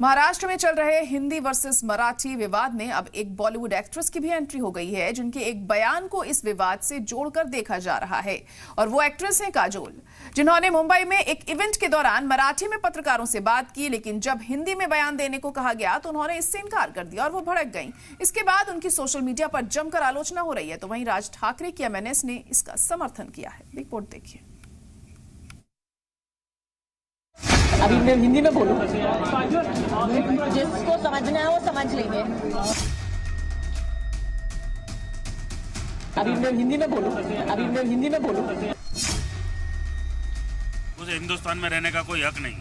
महाराष्ट्र में चल रहे हिंदी वर्सेस मराठी विवाद में अब एक बॉलीवुड एक्ट्रेस की भी एंट्री हो गई है, जिनके एक बयान को इस विवाद से जोड़कर देखा जा रहा है। और वो एक्ट्रेस हैं काजोल, जिन्होंने मुंबई में एक इवेंट के दौरान मराठी में पत्रकारों से बात की, लेकिन जब हिंदी में बयान देने को कहा गया तो उन्होंने इससे इनकार कर दिया और वो भड़क गईं। इसके बाद उनकी सोशल मीडिया पर जमकर आलोचना हो रही है। तो वहीं राज ठाकरे की एमएनएस ने इसका समर्थन किया है। रिपोर्ट देखिए। अभी मैं हिंदी में बोलूं, जिसको समझना है वो समझ लेंगे। अभी मैं हिंदी में बोलूं, उसे हिंदुस्तान में रहने का कोई हक नहीं।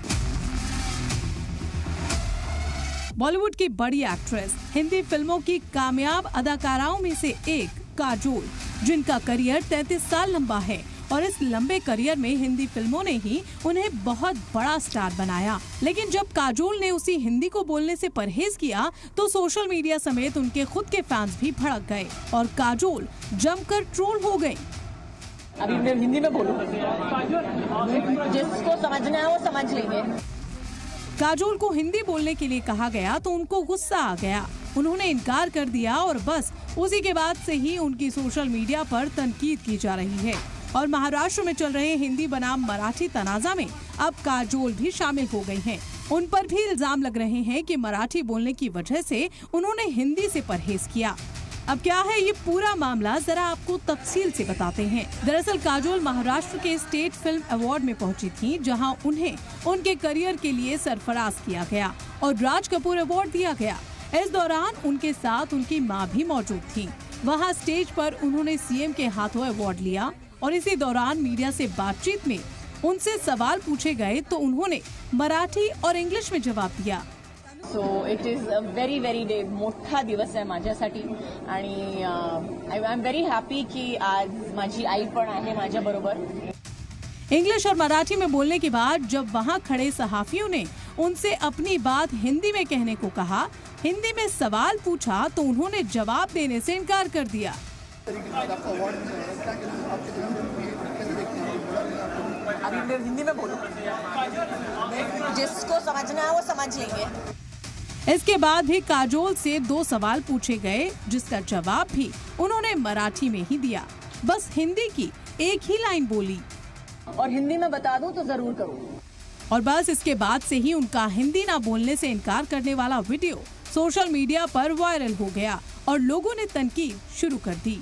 बॉलीवुड की बड़ी एक्ट्रेस, हिंदी फिल्मों की कामयाब अदाकाराओं में से एक काजोल, जिनका करियर 33 साल लंबा है और इस लंबे करियर में हिंदी फिल्मों ने ही उन्हें बहुत बड़ा स्टार बनाया। लेकिन जब काजोल ने उसी हिंदी को बोलने से परहेज किया तो सोशल मीडिया समेत उनके खुद के फैंस भी भड़क गए और काजोल जमकर ट्रोल हो गई। अभी मैं हिंदी में बोलूं, जिसको समझना है वो समझ लेंगे। काजोल को हिंदी बोलने के लिए कहा गया तो उनको गुस्सा आ गया। उन्होंने इनकार कर दिया और बस उसी के बाद से ही उनकी सोशल मीडिया पर तनकीद की जा रही है। और महाराष्ट्र में चल रहे हिंदी बनाम मराठी तनाजा में अब काजोल भी शामिल हो गई हैं। उन पर भी इल्जाम लग रहे हैं कि मराठी बोलने की वजह से उन्होंने हिंदी से परहेज किया। अब क्या है ये पूरा मामला, जरा आपको तफसील से बताते हैं। दरअसल काजोल महाराष्ट्र के स्टेट फिल्म अवार्ड में पहुंची थी, जहां उन्हें उनके करियर के लिए सरफराज किया गया और राज कपूर अवार्ड दिया गया। इस दौरान उनके साथ उनकी मां भी मौजूद थी। वहां स्टेज पर उन्होंने सीएम के हाथों अवार्ड लिया और इसी दौरान मीडिया से बातचीत में उनसे सवाल पूछे गए तो उन्होंने मराठी और इंग्लिश में जवाब दिया। So it is a very very day, मोठा दिवस आहे माझ्यासाठी आणि आय एम व्हेरी हॅपी की आज माझी आई पण आहे माझ्या बरोबर। इंग्लिश और मराठी में बोलने के बाद जब वहां खड़े सहाफियों ने उनसे अपनी बात हिंदी में कहने को कहा, हिंदी में सवाल पूछा तो उन्होंने जवाब देने से इनकार कर दिया। अभी मैं हिंदी में बोलूं, जिसको समझना है वो समझ लेंगे। इसके बाद भी काजोल से 2 सवाल पूछे गए, जिसका जवाब भी उन्होंने मराठी में ही दिया। बस हिंदी की एक ही लाइन बोली और हिंदी में बता दूं तो जरूर करूं। और बस इसके बाद से ही उनका हिंदी ना बोलने से इनकार करने वाला वीडियो सोशल मीडिया पर वायरल हो गया और लोगों ने तनकीद शुरू कर दी।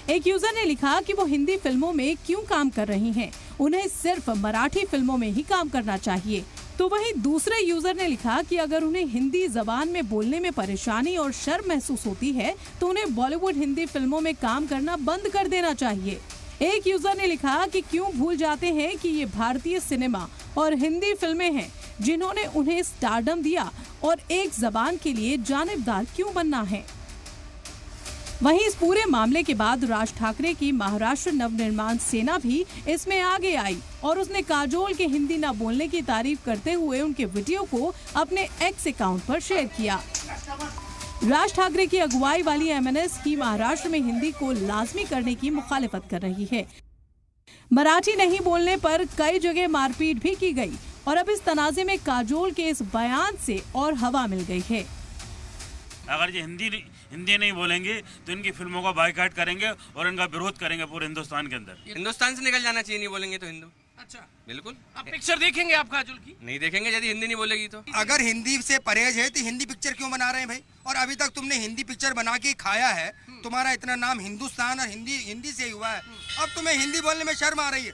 एक यूजर ने लिखा कि वो हिंदी फिल्मों में क्यों काम कर रही हैं, उन्हें सिर्फ मराठी फिल्मों में ही काम करना चाहिए। तो वहीं दूसरे यूजर ने लिखा कि अगर उन्हें हिंदी जबान में बोलने में परेशानी और शर्म महसूस होती है तो उन्हें बॉलीवुड हिंदी फिल्मों में काम करना बंद कर देना चाहिए। एक यूजर ने लिखा कि क्यों भूल जाते हैं कि ये भारतीय सिनेमा और हिंदी फिल्में हैं जिन्होंने उन्हें स्टारडम दिया और एक जबान के लिए जानिबदार क्यों बनना है। वहीं इस पूरे मामले के बाद राज ठाकरे की महाराष्ट्र नवनिर्माण सेना भी इसमें आगे आई और उसने काजोल के हिंदी न बोलने की तारीफ करते हुए उनके वीडियो को अपने एक्स अकाउंट पर शेयर किया। राज ठाकरे की अगुवाई वाली एमएनएस ही महाराष्ट्र में हिंदी को लाजमी करने की मुखालिफत कर रही है। मराठी नहीं बोलने पर कई जगह मारपीट भी की गई और अब इस तनाजे में काजोल के इस बयान से और हवा मिल गई है। अगर ये हिंदी नहीं बोलेंगे तो इनकी फिल्मों का बायकॉट करेंगे और इनका विरोध करेंगे पूरे हिंदुस्तान के अंदर। हिंदुस्तान से निकल जाना चाहिए, नहीं बोलेंगे तो हिंदू। अच्छा, बिल्कुल। अब पिक्चर देखेंगे आप काजोल की? नहीं देखेंगे यदि हिंदी नहीं बोलेगी तो। अगर हिंदी से परहेज है तो हिंदी पिक्चर क्यों बना रहे हैं भाई? और अभी तक तुमने हिंदी पिक्चर बना के खाया है, तुम्हारा इतना नाम हिंदुस्तान और हिंदी से हुआ है, अब तुम्हें हिंदी बोलने में शर्म आ रही है।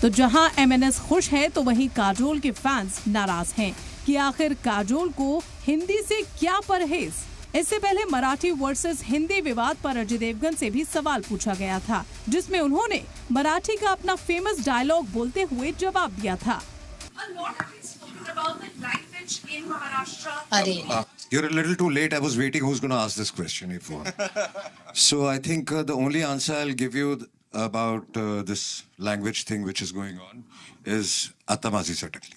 तो जहां एमएनएस खुश है तो वहीं काजोल के फैंस नाराज हैं कि आखिर काजोल को हिंदी से क्या परहेज। इससे पहले मराठी वर्सेस हिंदी विवाद पर अजय देवगन से भी सवाल पूछा गया था, जिसमें उन्होंने मराठी का अपना फेमस डायलॉग बोलते हुए जवाब दिया था। You're a little too late. I was waiting who's going to ask this question if So I think the only answer I'll give you about this language thing which is going on is Atamazi Satakli.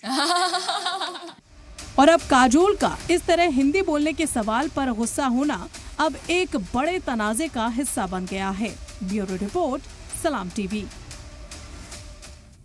और अब काजोल का इस तरह हिंदी बोलने के सवाल पर गुस्सा होना अब एक बड़े तनाजे का हिस्सा बन गया है। ब्यूरो रिपोर्ट, सलाम टीवी।